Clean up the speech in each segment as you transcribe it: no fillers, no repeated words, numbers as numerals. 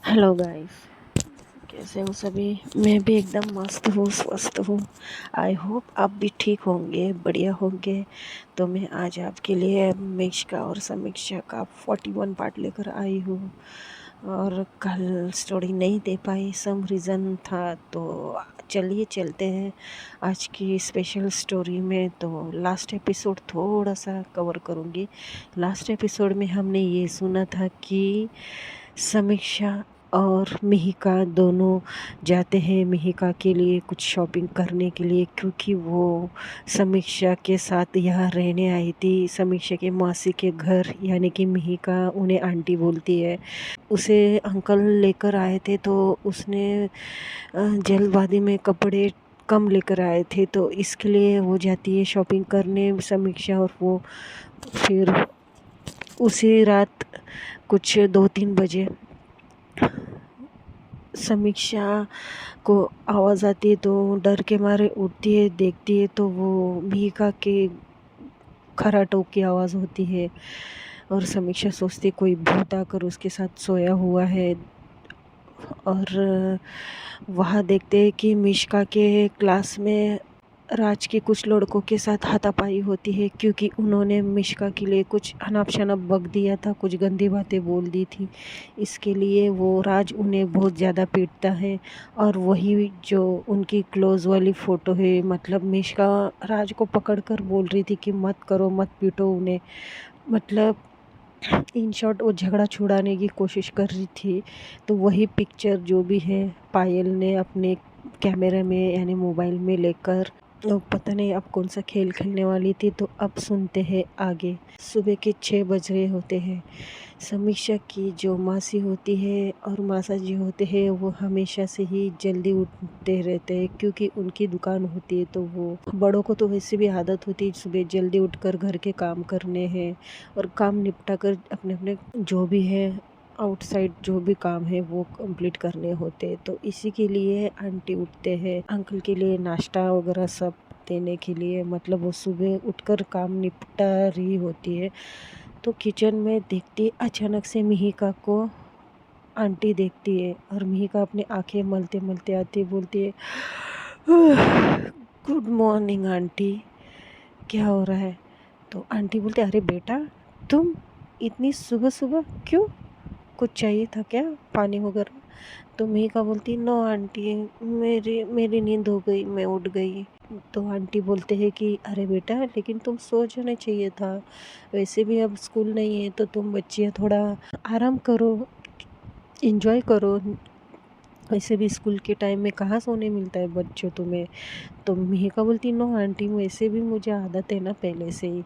Hello guys. कैसे हो सभी? मैं भी एकदम मस्त हूँ, स्वस्थ हूँ। आई होप आप भी ठीक होंगे, बढ़िया होंगे। तो मैं आज आपके लिए मीशका और समीक्षा का 41 पार्ट लेकर आई हूँ। और कल स्टोरी नहीं दे पाई, सम रीज़न था। तो चलिए चलते हैं आज की स्पेशल स्टोरी में। तो लास्ट एपिसोड थोड़ा सा कवर करूँगी। लास्ट एपिसोड में हमने ये सुना था कि समीक्षा और मिहिका दोनों जाते हैं मिहिका के लिए कुछ शॉपिंग करने के लिए, क्योंकि वो समीक्षा के साथ यहाँ रहने आई थी। समीक्षा के मौसी के घर, यानी कि मिहिका उन्हें आंटी बोलती है। उसे अंकल लेकर आए थे, तो उसने जल्दबाजी में कपड़े कम लेकर आए थे, तो इसके लिए वो जाती है शॉपिंग करने समीक्षा। और वो फिर उसी रात कुछ 2-3 बजे समीक्षा को आवाज़ आती है, तो डर के मारे उठती है, देखती है तो वो मिहिका के खराटों की आवाज़ होती है। और समीक्षा सोचती कोई भूत आकर उसके साथ सोया हुआ है। और वहाँ देखते हैं कि मिशिका के क्लास में राज के कुछ लड़कों के साथ हाथापाई होती है, क्योंकि उन्होंने मिशिका के लिए कुछ अनाप शनाप बक दिया था, कुछ गंदी बातें बोल दी थी। इसके लिए वो राज उन्हें बहुत ज़्यादा पीटता है। और वही जो उनकी क्लोज वाली फ़ोटो है, मतलब मिशिका राज को पकड़कर बोल रही थी कि मत करो, मत पीटो उन्हें। मतलब इन शॉर्ट वो झगड़ा छुड़ाने की कोशिश कर रही थी। तो वही पिक्चर जो भी है पायल ने अपने कैमरे में यानी मोबाइल में लेकर पता नहीं अब कौन सा खेल खेलने वाली थी। तो अब सुनते हैं आगे। सुबह के 6 बज रहे होते हैं। समीक्षा की जो मासी होती है और मासा जी होते हैं, वो हमेशा से ही जल्दी उठते रहते हैं, क्योंकि उनकी दुकान होती है। तो वो बड़ों को तो वैसे भी आदत होती है सुबह जल्दी उठकर घर के काम करने हैं और काम निपटा कर अपने अपने जो भी है आउटसाइड जो भी काम है वो कंप्लीट करने होते हैं। तो इसी के लिए आंटी उठते हैं अंकल के लिए नाश्ता वगैरह सब देने के लिए। मतलब वो सुबह उठकर काम निपटा रही होती है। तो किचन में देखती अचानक से मिहिका को आंटी देखती है, और मिहिका अपनी आंखें मलते मलते आती बोलती है, गुड मॉर्निंग आंटी, क्या हो रहा है? तो आंटी बोलते अरे बेटा, तुम इतनी सुबह सुबह क्यों? कुछ चाहिए था क्या, पानी वगैरह? तो मिहिका बोलती नो आंटी, मेरी नींद हो गई, मैं उठ गई। तो आंटी बोलते हैं कि अरे बेटा, लेकिन तुम सो जाना चाहिए था। वैसे भी अब स्कूल नहीं है, तो तुम बच्चियाँ थोड़ा आराम करो, इंजॉय करो। वैसे भी स्कूल के टाइम में कहाँ सोने मिलता है बच्चों तुम्हें। तो मिहिका बोलती नो आंटी, वैसे भी मुझे आदत है ना पहले से ही।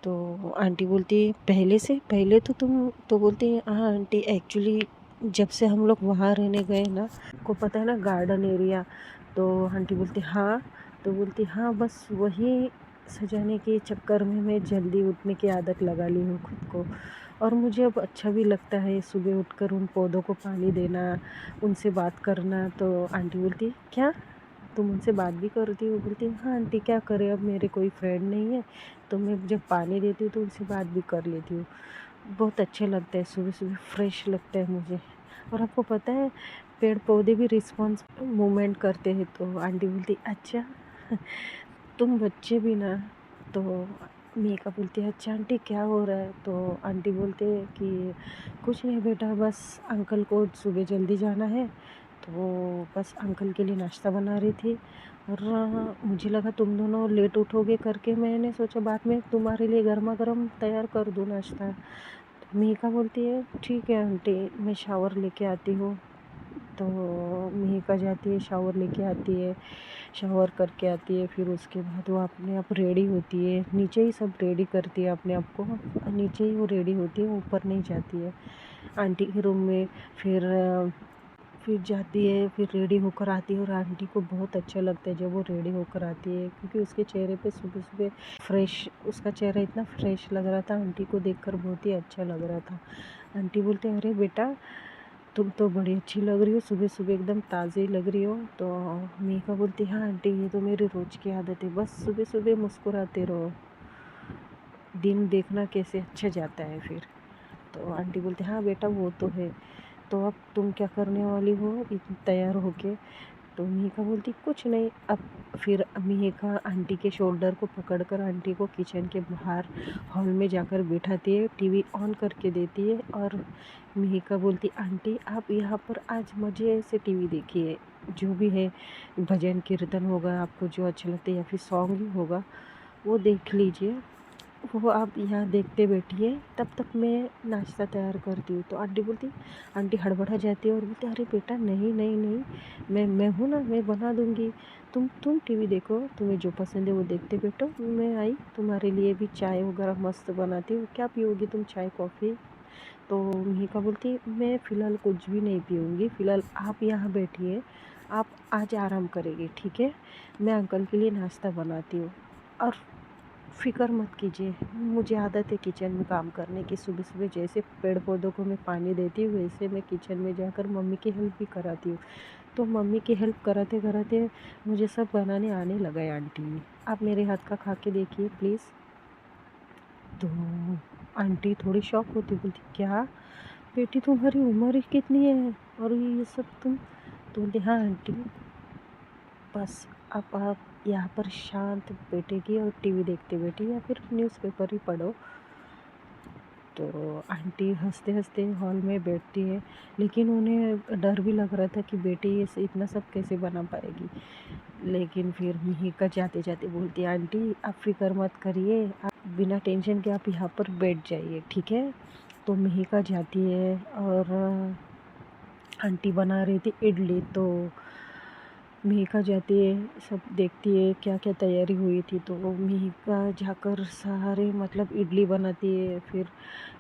तो आंटी बोलती पहले से? पहले तो तुम तो बोलती हाँ आंटी, एक्चुअली जब से हम लोग वहाँ रहने गए ना, को पता है ना गार्डन एरिया। तो आंटी बोलती हाँ। तो बोलती हाँ, बस वही सजाने के चक्कर में मैं जल्दी उठने की आदत लगा ली हूँ खुद को। और मुझे अब अच्छा भी लगता है सुबह उठकर उन पौधों को पानी देना, उनसे बात करना। तो आंटी बोलती क्या तुम उनसे बात भी करती हो? बोलती हाँ आंटी, क्या करें, अब मेरे कोई फ्रेंड नहीं है, तो मैं जब पानी देती हूँ तो उनसे बात भी कर लेती हूँ। बहुत अच्छा लगता है, सुबह सुबह फ्रेश लगता है मुझे। और आपको पता है पेड़ पौधे भी रिस्पॉन्स मूवमेंट करते हैं। तो आंटी बोलती अच्छा, तुम बच्चे भी ना। तो मेका बोलती है अच्छा आंटी, क्या हो रहा है? तो आंटी बोलते हैं कि कुछ नहीं बेटा, बस अंकल को सुबह जल्दी जाना है, तो बस अंकल के लिए नाश्ता बना रही थी। और मुझे लगा तुम दोनों लेट उठोगे करके, मैंने सोचा बाद में तुम्हारे लिए गर्मा गर्म तैयार कर दूँ नाश्ता। तो मिहिका बोलती है ठीक है आंटी, मैं शावर लेके आती हूँ। तो मिहिका जाती है, शावर लेके आती है, शावर करके आती है। फिर उसके बाद वो अपने आप रेडी होती है, नीचे ही सब रेडी करती है अपने आप को, नीचे ही वो रेडी होती है, ऊपर नहीं जाती है आंटी के रूम में। फिर जाती है, फिर रेडी होकर आती है। और आंटी को बहुत अच्छा लगता है जब वो रेडी होकर आती है, क्योंकि उसके चेहरे पे सुबह सुबह फ्रेश, उसका चेहरा इतना फ्रेश लग रहा था, आंटी को देखकर बहुत ही अच्छा लग रहा था। आंटी बोलते अरे बेटा, तुम तो बड़ी अच्छी लग रही हो, सुबह सुबह एकदम ताज़ी लग रही हो। तो मीका बोलती हाँ आंटी, ये तो मेरी रोज़ की आदत है, बस सुबह सुबह मुस्कुराते रहो, दिन देखना कैसे अच्छा जाता है फिर। तो आंटी बोलती हाँ बेटा वो तो है। तो अब तुम क्या करने वाली हो तैयार होके? तो मिहिका बोलती कुछ नहीं। अब फिर मिहिका आंटी के शोल्डर को पकड़कर आंटी को किचन के बाहर हॉल में जाकर बिठाती है, टीवी ऑन करके देती है और मिहिका बोलती आंटी आप यहाँ पर आज मज़े से टीवी देखिए, जो भी है भजन कीर्तन होगा आपको जो अच्छा लगता है या फिर सॉन्ग ही होगा वो देख लीजिए, वो आप यहाँ देखते बैठिए, तब तक मैं नाश्ता तैयार करती हूँ। तो आंटी बोलती, आंटी हड़बड़ा जाती है और बोलती अरे बेटा नहीं नहीं नहीं, मैं हूँ ना, मैं बना दूँगी, तुम टीवी देखो, तुम्हें जो पसंद है वो देखते बैठो, मैं आई तुम्हारे लिए भी चाय वगैरह मस्त बनाती हूँ, क्या पियोगी तुम, चाय कॉफ़ी? तो मिहिका बोलती मैं फ़िलहाल कुछ भी नहीं पीऊँगी, फ़िलहाल आप यहाँ बैठिए, आप आज आराम करेंगे, ठीक है, मैं अंकल के लिए नाश्ता बनाती हूँ। और फ़िक्र मत कीजिए, मुझे आदत है किचन में काम करने की, सुबह सुबह जैसे पेड़ पौधों को मैं पानी देती हूँ वैसे मैं किचन में जाकर मम्मी की हेल्प भी कराती हूँ। तो मम्मी की हेल्प कराते कराते मुझे सब बनाने आने लगा है आंटी, आप मेरे हाथ का खा के देखिए प्लीज़। तो आंटी थोड़ी शॉक होती, बोलती क्या बेटी तुम्हारी उम्र ही कितनी है और ये सब तुम? तो बोलती हाँ आंटी, बस अब आप यहाँ पर शांत बैठेगी और टीवी देखते बैठी या फिर न्यूज़पेपर ही पढ़ो। तो आंटी हंसते हंसते हॉल में बैठती है, लेकिन उन्हें डर भी लग रहा था कि बेटी ये इतना सब कैसे बना पाएगी। लेकिन फिर मिहिका जाते जाते बोलती है आंटी आप फिक्र मत करिए, आप बिना टेंशन के आप यहाँ पर बैठ जाइए, ठीक है। तो मिहिका जाती है और आंटी बना रही थी इडली, तो मिहिका जाती है, सब देखती है क्या क्या तैयारी हुई थी। तो वो मिहिका जाकर सारे मतलब इडली बनाती है, फिर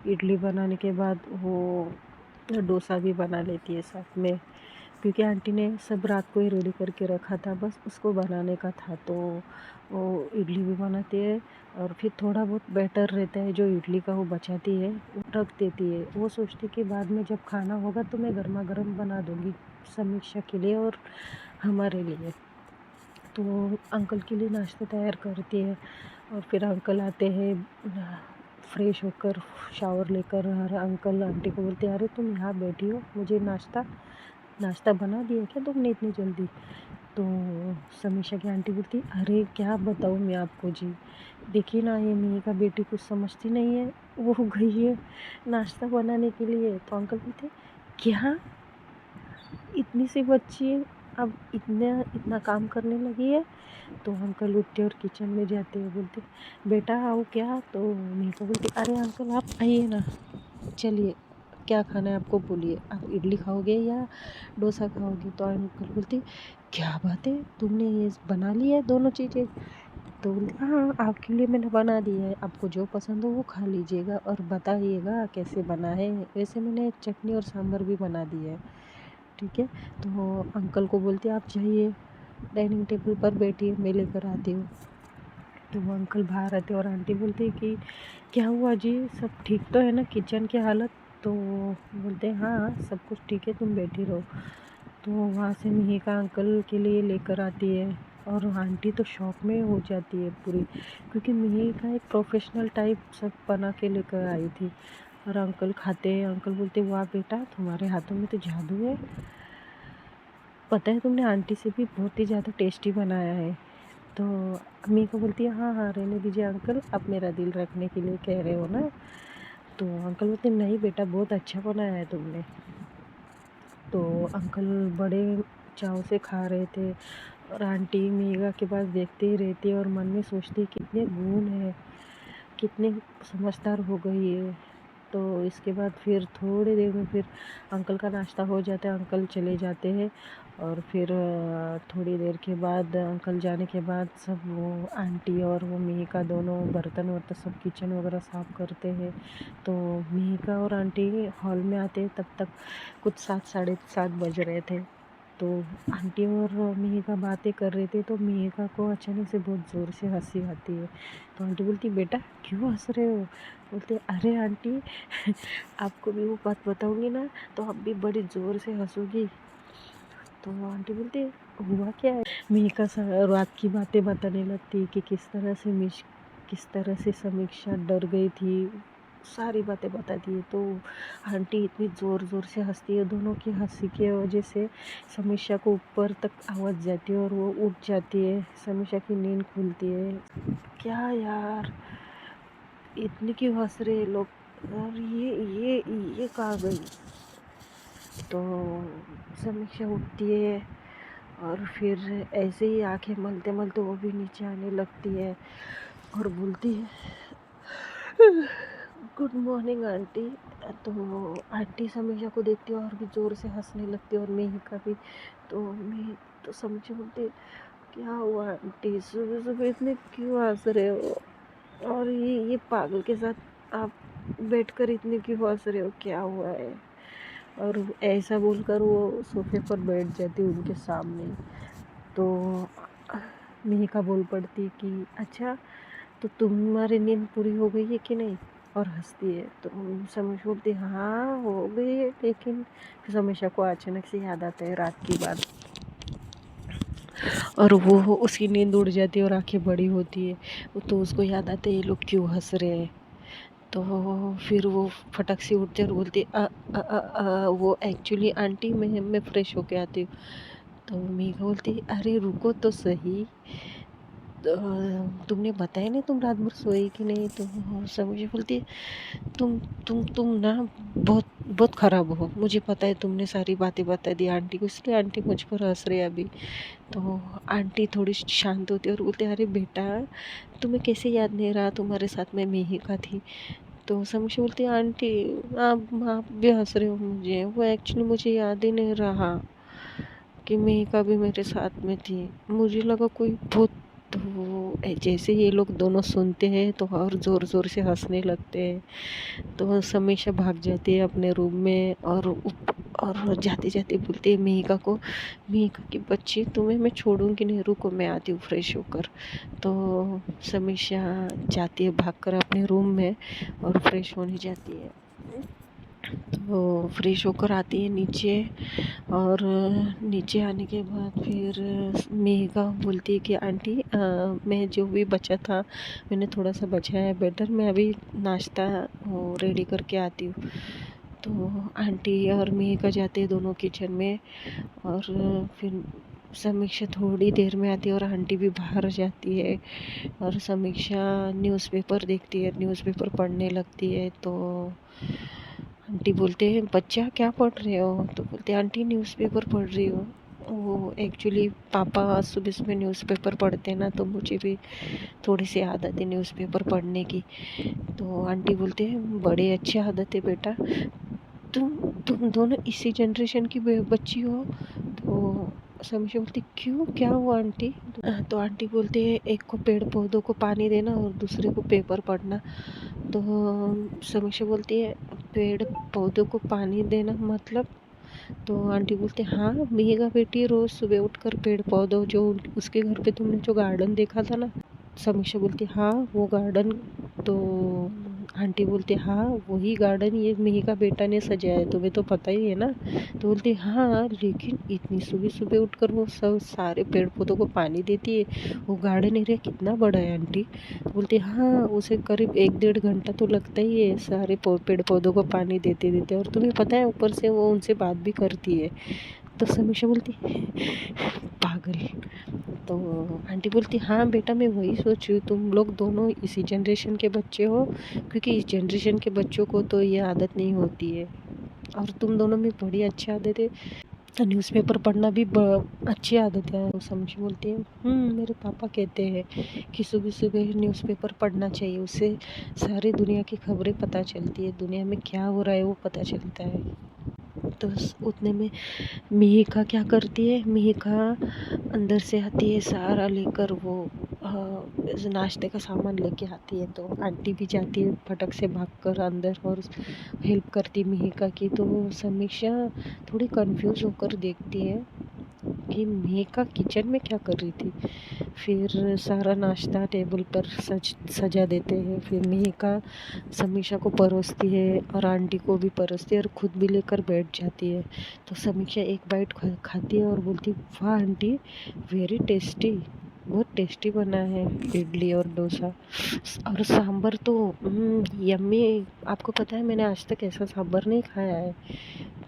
इडली बनाने के बाद वो डोसा भी बना लेती है साथ में, क्योंकि आंटी ने सब रात को ही रेडी करके रखा था, बस उसको बनाने का था। तो वो इडली भी बनाती है और फिर थोड़ा बहुत बैटर रहता है जो इडली का वो बचाती है, वो रख देती है। वो सोचती है कि बाद में जब खाना होगा तो मैं गर्मा गर्म बना दूँगी समीक्षा के लिए और हमारे लिए। तो अंकल के लिए नाश्ता तैयार करती है और फिर अंकल आते हैं फ्रेश होकर, शावर लेकर, और अंकल आंटी को बोलते हैं अरे तुम यहाँ बैठी हो, मुझे नाश्ता बना दिया क्या तुमने इतनी जल्दी? तो समीक्षा की आंटी बोलती अरे क्या बताऊँ मैं आपको जी, देखिए ना ये मिहिका बेटी कुछ समझती नहीं है, वो गई है नाश्ता बनाने के लिए। तो अंकल बोलते क्या इतनी सी बच्ची अब इतना काम करने लगी है? तो अंकल उठते और किचन में जाते हैं, बोलते बेटा आओ क्या? तो मिहिका बोलती अरे अंकल आप आइए ना, चलिए क्या खाना है आपको बोलिए, आप इडली खाओगे या डोसा खाओगे? तो अंकल बोलते क्या बात है तुमने ये बना लिया है दोनों चीज़ें? तो बोलते हाँ आपके लिए मैंने बना दिया है, आपको जो पसंद हो वो खा लीजिएगा और बताइएगा कैसे बना है, वैसे मैंने चटनी और सांभर भी बना दिया है, ठीक है। तो अंकल को बोलते आप जाइए डाइनिंग टेबल पर बैठिए, मैं लेकर आती हूँ। तो वो अंकल बाहर आते और आंटी बोलती कि क्या हुआ जी, सब ठीक तो है ना किचन की हालत? तो बोलते हैं हाँ सब कुछ ठीक है, तुम बैठी रहो। तो वहाँ से मिहिका अंकल के लिए लेकर आती है और आंटी तो शॉक में हो जाती है पूरी, क्योंकि मिहिका एक प्रोफेशनल टाइप सब बना के लेकर आई थी। और अंकल खाते हैं, अंकल बोलते वाह बेटा तुम्हारे हाथों में तो जादू है, पता है तुमने आंटी से भी बहुत ही ज़्यादा टेस्टी बनाया है। तो अम्मी को बोलती है हाँ हाँ रहने दीजिए अंकल, आप मेरा दिल रखने के लिए कह रहे हो ना? तो अंकल बोलते नहीं बेटा बहुत अच्छा बनाया है तुमने। तो अंकल बड़े चाव से खा रहे थे और आंटी मीगा के पास देखते ही रहती है और मन में सोचती है कितने गुण है, कितने समझदार हो गई है। तो इसके बाद फिर थोड़ी देर में फिर अंकल का नाश्ता हो जाता है, अंकल चले जाते हैं और फिर थोड़ी देर के बाद अंकल जाने के बाद सब वो आंटी और वो मिहिका दोनों बर्तन वर्तन सब किचन वगैरह साफ़ करते हैं। तो मिहिका और आंटी हॉल में आते हैं, तब तक कुछ 7 साढ़े 7 बज रहे थे। तो आंटी और मिहिका बातें कर रहे थे, तो मिहिका को अचानक से बहुत ज़ोर से हंसी आती है। तो आंटी बोलती बेटा क्यों हंस रहे हो? बोलते अरे आंटी आपको भी वो बात बताऊंगी ना तो आप भी बड़ी ज़ोर से हंसोगी। तो आंटी बोलती हुआ क्या है? मिहिका रात की बातें बताने लगती कि किस तरह से समीक्षा डर गई थी सारी बातें बता दी। तो आंटी इतनी ज़ोर ज़ोर से हंसती है, दोनों की हंसी की वजह से समीक्षा को ऊपर तक आवाज़ जाती है और वो उठ जाती है। समीक्षा की नींद खुलती है। क्या यार, इतनी क्यों हंस रहे लोग, और ये कहाँ गई। तो समीक्षा उठती है और फिर ऐसे ही आंखें मलते मलते वो भी नीचे आने लगती है और बोलती है गुड मॉर्निंग आंटी। तो आंटी समीक्षा को देखती है और भी ज़ोर से हंसने लगती है और मेहिका भी। तो समीक्षा बोलती है क्या हुआ आंटी, सुबह सुबह इतने क्यों हंस रहे हो, और ये पागल के साथ आप बैठकर इतने क्यों हंस रहे हो, क्या हुआ है। और ऐसा बोलकर वो सोफे पर बैठ जाती है उनके सामने। तो मेहिका बोल पड़ती है कि अच्छा, तो तुम्हारी नींद पूरी हो गई है कि नहीं, और हंसती है। तो समीक्षा बोलती है हाँ हो गई है, लेकिन फिर समीक्षा को अचानक से याद आता है रात की बात, और वो उसकी नींद उड़ जाती है और आंखें बड़ी होती है। तो उसको याद आता है ये लोग क्यों हंस रहे हैं। तो फिर वो फटक से उठते और बोलती वो एक्चुअली आंटी मैं फ्रेश होके आती हूँ। तो मेघा बोलती अरे रुको तो सही, तुमने बताया नहीं तुम रात भर सोई कि नहीं। तो समीक्षा बोलती है तुम ना बहुत बहुत ख़राब हो, मुझे पता है, तुमने सारी बातें बता दी आंटी को, इसलिए आंटी मुझ पर हंस रहे अभी। तो आंटी थोड़ी शांत होती है और बोलते अरे बेटा, तुम्हें कैसे याद नहीं रहा तुम्हारे साथ में मेहिका थी। तो समीक्षा बोलती है आंटी आप भी हंस रहे हो मुझे, वो एक्चुअली मुझे याद ही नहीं रहा कि मेहिका भी मेरे साथ में थी, मुझे लगा कोई भूत। तो जैसे ये लोग दोनों सुनते हैं तो और ज़ोर ज़ोर से हंसने लगते हैं। तो समीक्षा भाग जाती है अपने रूम में और जाते जाते बोलती है मेहिका को, मेहिका की बच्ची तुम्हें मैं छोड़ूंगी नहीं, रुको मैं आती हूँ फ्रेश होकर। तो समीक्षा जाती है भागकर अपने रूम में और फ्रेश होने जाती है। तो फ्रेश होकर आती है नीचे, और नीचे आने के बाद फिर मेघा बोलती है कि आंटी मैं जो भी बचा था मैंने थोड़ा सा बचाया है, बेटर मैं अभी नाश्ता रेडी करके आती हूँ। तो आंटी और मेघा जाते हैं दोनों किचन में, और फिर समीक्षा थोड़ी देर में आती है और आंटी भी बाहर जाती है, और समीक्षा न्यूज़पेपर देखती है, न्यूज़पेपर पढ़ने लगती है। तो आंटी बोलते हैं बच्चा क्या पढ़ रहे हो। तो बोलते हैं आंटी न्यूज़पेपर पढ़ रही हो। वो एक्चुअली पापा सुबह सुबह न्यूज़पेपर पढ़ते हैं ना, तो मुझे भी थोड़ी सी आदत है न्यूज़पेपर पढ़ने की। तो आंटी बोलते हैं बड़े अच्छी आदत है बेटा, तुम तुम दोनों इसी जनरेशन की बच्ची हो। तो समीक्षा बोलती क्यों, क्या हुआ आंटी। तो आंटी बोलती है एक को पेड़ पौधों को पानी देना और दूसरे को पेपर पढ़ना। तो समीक्षा बोलती है पेड़ पौधों को पानी देना मतलब। तो आंटी बोलते हाँ मेघा बेटी रोज़ सुबह उठकर पेड़ पौधों जो उसके घर पे तुमने जो गार्डन देखा था ना। समीक्षा बोलती हाँ वो गार्डन। तो आंटी बोलती हाँ वही गार्डन ये मेहिका बेटा ने सजाया है, तुम्हें तो पता ही है ना। तो बोलती हाँ लेकिन इतनी सुबह सुबह उठकर वो सब सारे पेड़ पौधों को पानी देती है, वो गार्डन एरिया कितना बड़ा है आंटी। तो बोलती हाँ उसे करीब 1-1.5 घंटा तो लगता ही है सारे पेड़ पौधों को पानी देते देते, और तुम्हें पता है ऊपर से वो उनसे बात भी करती है। तो समीक्षा बोलती पागल। तो आंटी बोलती हाँ बेटा मैं वही सोच रही हूँ, तुम लोग दोनों इसी जनरेशन के बच्चे हो, क्योंकि इस जनरेशन के बच्चों को तो ये आदत नहीं होती है, और तुम दोनों में बड़ी अच्छी आदत है, तो न्यूज़पेपर पढ़ना भी अच्छी आदत है। तो समीक्षा बोलती है मेरे पापा कहते हैं कि सुबह सुबह न्यूज़पेपर पढ़ना चाहिए, उससे सारी दुनिया की खबरें पता चलती है, दुनिया में क्या हो रहा है वो पता चलता है। तो उतने में मेहिका क्या करती है, मेहिका अंदर से आती है सारा लेकर, वो नाश्ते का सामान लेके आती है। तो आंटी भी जाती है फटक से भागकर अंदर और हेल्प करती मेहिका की। तो समीक्षा थोड़ी कंफ्यूज होकर देखती है कि मेहिका किचन में क्या कर रही थी। फिर सारा नाश्ता टेबल पर सजा देते हैं, फिर मेहिका समीक्षा को परोसती है और आंटी को भी परोसती है और खुद भी लेकर बैठ जाती है। तो समीक्षा एक बाइट खाती है और बोलती वाह आंटी वेरी टेस्टी। बहुत टेस्टी बना है इडली और डोसा। और सांभर तो यम्मी। आपको पता है मैंने आज तक ऐसा सांभर नहीं खाया है।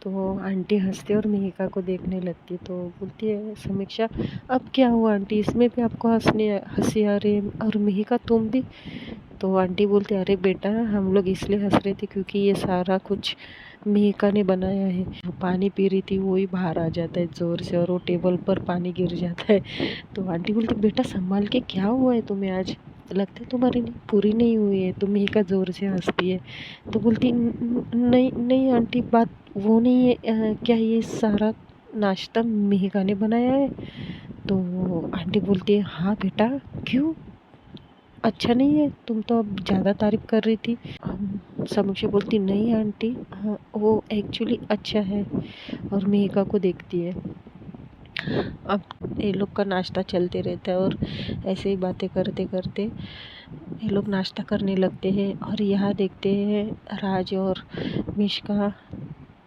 तो आंटी हंसती और मिहिका को देखने लगती, तो बोलती है समीक्षा, अब क्या हुआ आंटी, इसमें भी आपको हंसी आ रही है? और मिहिका तुम भी? तो आंटी बोलती, अरे बेटा हम लोग इसलिए हंस रहे थे क्योंकि ये सारा कुछ मिहिका ने बनाया है। जो पानी पी रही थी वो ही बाहर आ जाता है ज़ोर से, और वो टेबल पर पानी गिर जाता है। तो आंटी बोलती, बेटा संभाल के, क्या हुआ है तुम्हें आज? लगता है तुम्हारी नींद पूरी नहीं हुई है। तो मिहिका ज़ोर से हंसती है। तो बोलती, नहीं नहीं आंटी, बात वो नहीं है। क्या ये सारा नाश्ता मिहिका ने बनाया है? तो आंटी बोलती है, हाँ बेटा, क्यों, अच्छा नहीं है? तुम तो अब ज़्यादा तारीफ कर रही थी। समीक्षा बोलती, नहीं आंटी, हाँ वो एक्चुअली अच्छा है। और मेघा को देखती है। अब ये लोग का नाश्ता चलते रहता है और ऐसे ही बातें करते करते ये लोग नाश्ता करने लगते हैं। और यहाँ देखते हैं राज और मिष्का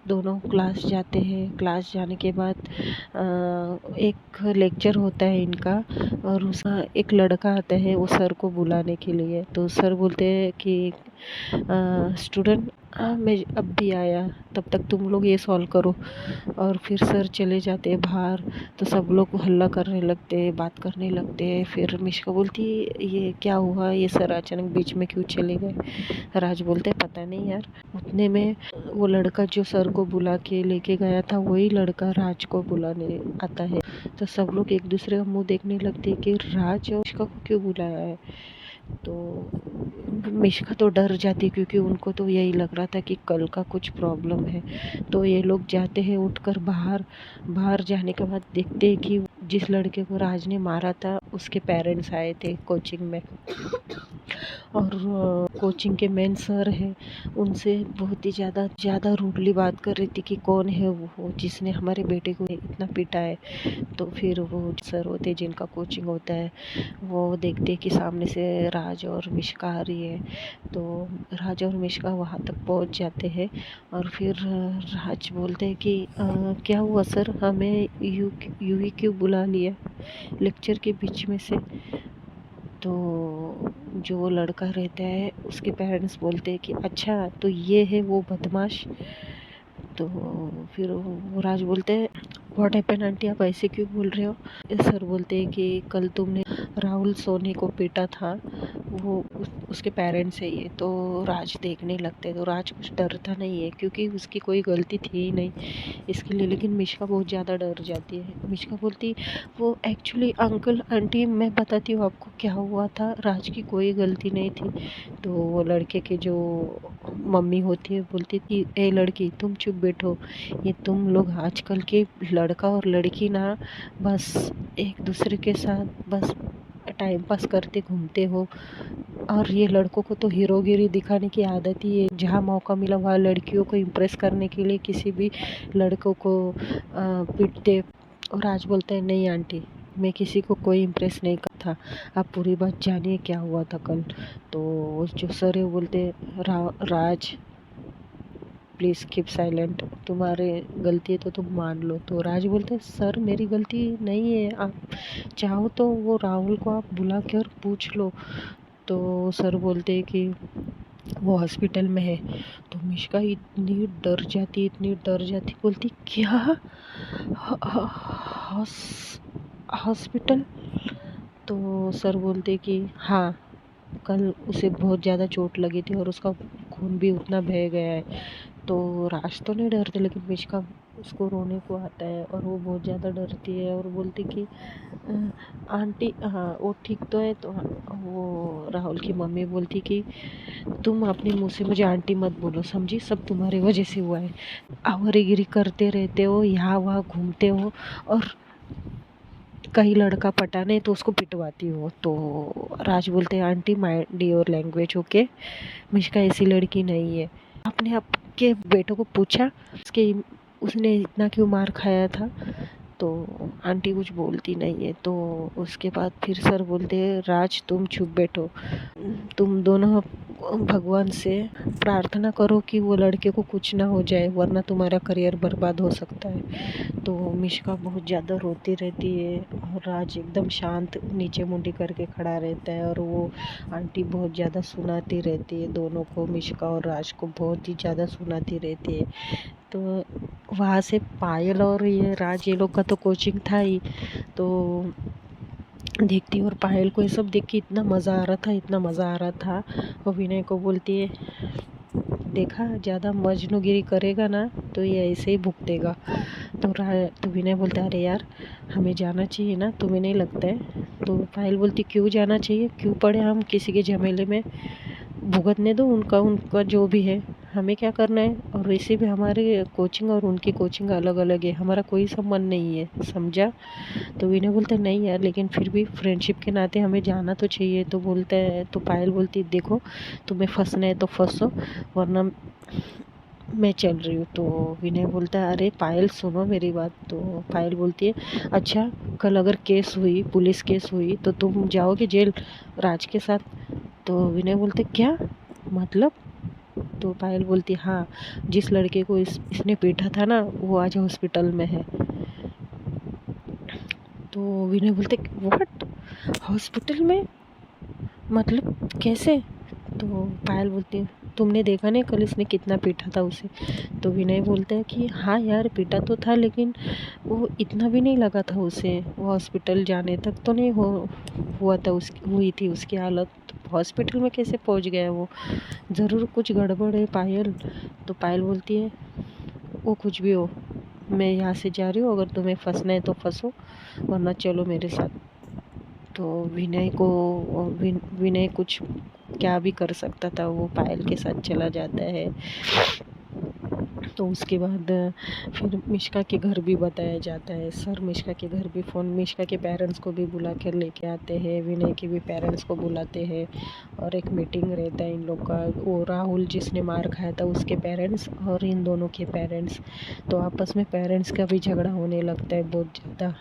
दोनों क्लास जाते हैं। क्लास जाने के बाद एक लेक्चर होता है इनका, और उसका एक लड़का आता है वो सर को बुलाने के लिए। तो सर बोलते हैं कि स्टूडेंट, मैं अब भी आया, तब तक तुम लोग ये सॉल्व करो। और फिर सर चले जाते हैं बाहर। तो सब लोग हल्ला करने लगते हैं, बात करने लगते हैं। फिर मिष्का बोलती, ये क्या हुआ, ये सर अचानक बीच में क्यों चले गए? राज बोलते, पता नहीं यार। उतने में वो लड़का जो सर को बुला के लेके गया था वही लड़का राज को बुलाने आता है। तो सब लोग एक दूसरे का मुंह देखने लगते हैं कि राज और मिष्का को क्यों बुलाया है। तो मिष्का तो डर जाती क्योंकि उनको तो यही लग रहा था कि कल का कुछ प्रॉब्लम है। तो ये लोग जाते हैं उठकर बाहर। बाहर जाने के बाद देखते हैं कि जिस लड़के को राज ने मारा था उसके पेरेंट्स आए थे कोचिंग में। और कोचिंग के मेन सर हैं, उनसे बहुत ही ज़्यादा रूडली बात कर रही थी कि कौन है वो जिसने हमारे बेटे को इतना पीटा है। तो फिर वो सर होते जिनका कोचिंग होता है, वो देखते कि सामने से राज और मिष्का आ रही है। तो राज और मिष्का वहाँ तक पहुँच जाते हैं। और फिर राज बोलते हैं कि क्या हुआ सर, हमें यूं ही क्यों बुला लिया लेक्चर के बीच में से? तो जो वो लड़का रहता है उसके पेरेंट्स बोलते हैं कि अच्छा तो ये है वो बदमाश। तो फिर वो राज बोलते हैं, व्हाट हैपन आंटी, आप ऐसे क्यों बोल रहे हो? सर बोलते हैं कि कल तुमने राहुल सोनी को पीटा था, वो उसके पेरेंट्स है ये। तो राज देखने लगते हैं। तो राज कुछ डरता नहीं है क्योंकि उसकी कोई गलती थी ही नहीं इसके लिए। लेकिन मिष्का बहुत ज़्यादा डर जाती है। मिष्का बोलती, वो एक्चुअली अंकल आंटी मैं बताती हूँ आपको क्या हुआ था, राज की कोई गलती नहीं थी। तो वो लड़के के जो मम्मी होती है बोलती थी, ए लड़की तुम चुप बैठो, ये तुम लोग आजकल के लड़का और लड़की ना बस एक दूसरे के साथ बस टाइम पास करते घूमते हो। और ये लड़कों को तो हीरोगिरी दिखाने की आदत ही है, जहाँ मौका मिला वहाँ लड़कियों को इम्प्रेस करने के लिए किसी भी लड़कों को पीटते। और आज बोलते हैं, नहीं आंटी मैं किसी को कोई इम्प्रेस नहीं करता था, आप पूरी बात जानिए क्या हुआ था कल। तो जो सर है वो बोलते राज प्लीज़ कीप साइलेंट, तुम्हारे गलती है तो तुम मान लो। तो राज बोलते, सर मेरी गलती नहीं है, आप चाहो तो वो राहुल को आप बुला के और पूछ लो। तो सर बोलते हैं कि वो हॉस्पिटल में है। तो मिष्का इतनी डर जाती बोलती, क्या हॉस्पिटल? तो सर बोलते कि हाँ, कल उसे बहुत ज़्यादा चोट लगी थी और उसका खून भी उतना बह गया है। तो राज तो नहीं डरते लेकिन मिष्का उसको रोने को आता है और वो बहुत ज़्यादा डरती है और बोलती कि आंटी हाँ वो ठीक तो है। तो वो राहुल की मम्मी बोलती कि तुम अपने मुंह से मुझे आंटी मत बोलो, समझी, सब तुम्हारी वजह से हुआ है। आवारागिरी करते रहते हो, यहाँ वहाँ घूमते हो और कहीं लड़का पटा नहीं तो उसको पिटवाती हो। तो राज बोलते हैं, aunty mind your language, okay, Mishka ऐसी लड़की नहीं है। आपने आपके बेटों को पूछा उसके उसने इतना क्यों मार खाया था? तो आंटी कुछ बोलती नहीं है। तो उसके बाद फिर सर बोलते हैं, राज तुम चुप बैठो, तुम दोनों भगवान से प्रार्थना करो कि वो लड़के को कुछ ना हो जाए, वरना तुम्हारा करियर बर्बाद हो सकता है। तो मिष्का बहुत ज़्यादा रोती रहती है और राज एकदम शांत नीचे मुंडी करके खड़ा रहता है, और वो आंटी बहुत ज़्यादा सुनाती रहती है दोनों को, मिष्का और राज को बहुत ही ज़्यादा सुनाती रहती है। तो वहाँ से पायल और ये राज, ये लोग का तो कोचिंग था ही, तो देखती और पायल को ये सब देख के इतना मज़ा आ रहा था, इतना मज़ा आ रहा था। वो विनय को बोलती है, देखा ज़्यादा मजनूगिरी करेगा ना तो ये ऐसे ही भुगतेगा। तो विनय बोलता है, अरे यार हमें जाना चाहिए ना, तुम्हें नहीं लगता है? तो पायल बोलती, क्यों जाना चाहिए, क्यों पड़े हम किसी के झमेले में, भुगतने दो उनका उनका जो भी है, हमें क्या करना है। और वैसे भी हमारे कोचिंग और उनकी कोचिंग अलग अलग है, हमारा कोई संबंध नहीं है, समझा? तो विनय बोलते नहीं यार, लेकिन फिर भी फ्रेंडशिप के नाते हमें जाना तो चाहिए। तो बोलते हैं, तो पायल बोलती, देखो तुम्हें फंसना है तो फंसो, वरना मैं चल रही हूँ। तो विनय बोलता है, अरे पायल सुनो मेरी बात। तो पायल बोलती है, अच्छा कल अगर केस हुई, पुलिस केस हुई, तो तुम जाओगे जेल राज के साथ? तो विनय बोलते, क्या मतलब? तो पायल बोलती, हाँ, जिस लड़के को इसने पीटा था ना, वो आज हॉस्पिटल में है। तो विनय बोलते, व्हाट, हॉस्पिटल में, मतलब कैसे? तो पायल बोलती है, तुमने देखा नहीं कल इसने कितना पीटा था उसे? तो विनय बोलता है कि हाँ यार पीटा तो था, लेकिन वो इतना भी नहीं लगा था उसे, वो हॉस्पिटल जाने तक तो नहीं हुआ था, हुई थी उसकी हालत, हॉस्पिटल में कैसे पहुंच गया वो? ज़रूर कुछ गड़बड़ है पायल। तो पायल बोलती है, वो कुछ भी हो, मैं यहाँ से जा रही हूँ, अगर तुम्हें फंसना है तो फंसो, वरना चलो मेरे साथ। तो विनय कुछ क्या भी कर सकता था, वो पायल के साथ चला जाता है। तो उसके बाद फिर मिष्का के घर भी बताया जाता है, सर मिष्का के घर भी मिष्का के पेरेंट्स को भी बुला कर लेके आते हैं, विनय के भी पेरेंट्स को बुलाते हैं, और एक मीटिंग रहता है इन लोग का। वो राहुल जिसने मार खाया था उसके पेरेंट्स और इन दोनों के पेरेंट्स, तो आपस में पेरेंट्स का भी झगड़ा होने लगता है बहुत ज़्यादा,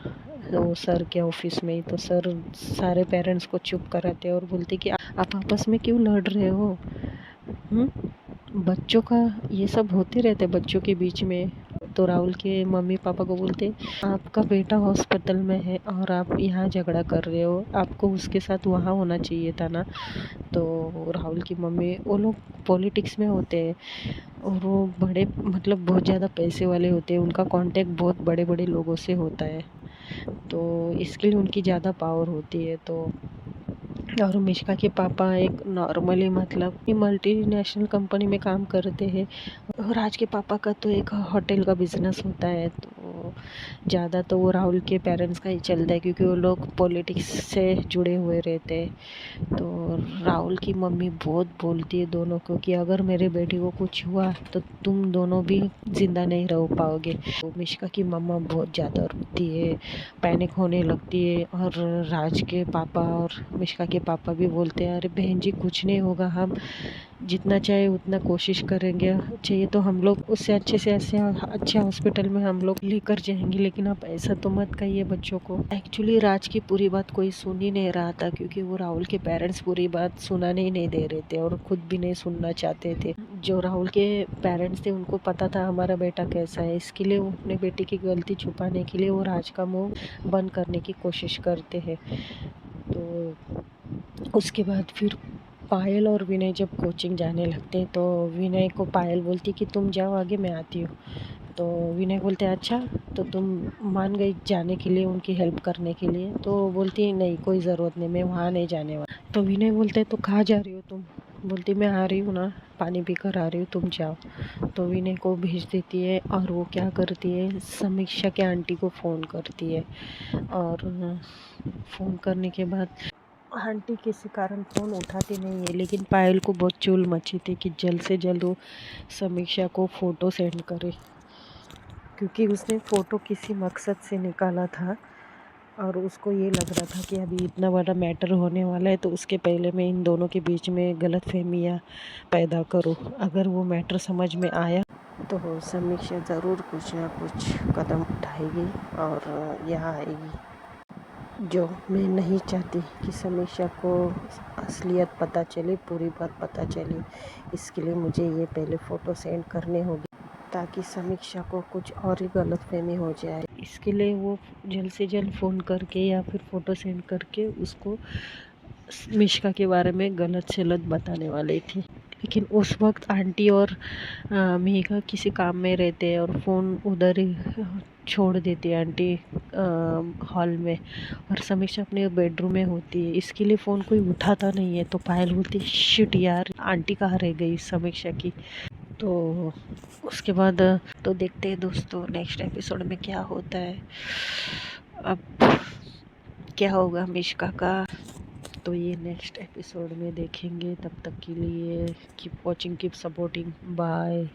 तो सर के ऑफिस में ही। तो सर सारे पेरेंट्स को चुप कराते हैं और बोलते कि आप आपस में क्यों लड़ रहे हो? बच्चों का ये सब होते रहते बच्चों के बीच में। तो राहुल के मम्मी पापा को बोलते, आपका बेटा हॉस्पिटल में है और आप यहाँ झगड़ा कर रहे हो, आपको उसके साथ वहाँ होना चाहिए था ना। तो राहुल की मम्मी, वो लोग पॉलिटिक्स में होते हैं और वो बड़े मतलब बहुत ज़्यादा पैसे वाले होते हैं, उनका कांटेक्ट बहुत बड़े बड़े लोगों से होता है, तो इसके लिए उनकी ज़्यादा पावर होती है। तो और मिष्का के पापा एक नॉर्मली मतलब मल्टीनेशनल कंपनी में काम करते हैं, और राज के पापा का तो एक होटल का बिजनेस होता है। तो ज़्यादा तो वो राहुल के पेरेंट्स का ही चलता है, क्योंकि वो लोग पॉलिटिक्स से जुड़े हुए रहते हैं। तो राहुल की मम्मी बहुत बोलती है दोनों को कि अगर मेरे बेटे को कुछ हुआ तो तुम दोनों भी ज़िंदा नहीं रह पाओगे। तो मिष्का की मम्मा बहुत ज़्यादा रोती है, पैनिक होने लगती है, और राज के पापा और मिष्का के पापा भी बोलते हैं, अरे बहन जी कुछ नहीं होगा, हम जितना चाहे उतना कोशिश करेंगे, चाहिए तो हम लोग उससे अच्छे से अच्छे हॉस्पिटल में हम लोग लेकर जाएंगे, लेकिन आप ऐसा तो मत कहिए बच्चों को। एक्चुअली राज की पूरी बात कोई सुन ही नहीं रहा था, क्योंकि वो राहुल के पेरेंट्स पूरी बात सुनाने ही नहीं दे रहे थे और खुद भी नहीं सुनना चाहते थे। जो राहुल के पेरेंट्स थे उनको पता था हमारा बेटा कैसा है, इसके लिए वो अपने बेटे की गलती छुपाने के लिए वो राज का मुंह बंद करने की कोशिश करते हैं। तो उसके बाद फिर पायल और विनय जब कोचिंग जाने लगते हैं, तो विनय को पायल बोलती कि तुम जाओ आगे, मैं आती हूँ। तो विनय बोलते हैं, अच्छा तो तुम मान गई जाने के लिए, उनकी हेल्प करने के लिए? तो बोलती है, नहीं कोई ज़रूरत नहीं, मैं वहाँ नहीं जाने वाला। तो विनय बोलते हैं, तो कहाँ जा रही हो तुम? बोलती, मैं आ रही हूँ ना, पानी पी कर आ रही हूँ, तुम जाओ। तो विनय को भेज देती है, और वो क्या करती है, समीक्षा के आंटी को फ़ोन करती है, और फ़ोन करने के बाद आंटी किसी कारण फ़ोन उठाती नहीं है, लेकिन पायल को बहुत चुल मची थी कि जल्द से जल्द वो समीक्षा को फ़ोटो सेंड करे, क्योंकि उसने फ़ोटो किसी मकसद से निकाला था, और उसको ये लग रहा था कि अभी इतना बड़ा मैटर होने वाला है, तो उसके पहले मैं इन दोनों के बीच में गलतफहमियाँ पैदा करूँ। अगर वो मैटर समझ में आया तो समीक्षा ज़रूर कुछ ना कुछ कदम उठाएगी और यहाँ आएगी, जो मैं नहीं चाहती कि समीक्षा को असलियत पता चले, पूरी बात पता चले। इसके लिए मुझे ये पहले फ़ोटो सेंड करने होगी ताकि समीक्षा को कुछ और ही गलतफहमी हो जाए। इसके लिए वो जल्द से जल्द फ़ोन करके या फिर फ़ोटो सेंड करके उसको मिष्का के बारे में गलत सलत बताने वाली थी। लेकिन उस वक्त आंटी और मिहिका किसी काम में रहते हैं और फ़ोन उधर ही छोड़ देती है आंटी हॉल में, और समीक्षा अपने बेडरूम में होती है। इसके लिए फ़ोन कोई उठाता नहीं है, तो पायल बोलती है शिट यार, आंटी कहाँ रह गई समीक्षा की। तो उसके बाद तो देखते हैं दोस्तों नेक्स्ट एपिसोड में क्या होता है, अब क्या होगा मिष्का का, तो ये नेक्स्ट एपिसोड में देखेंगे। तब तक के लिए keep watching, keep supporting, bye.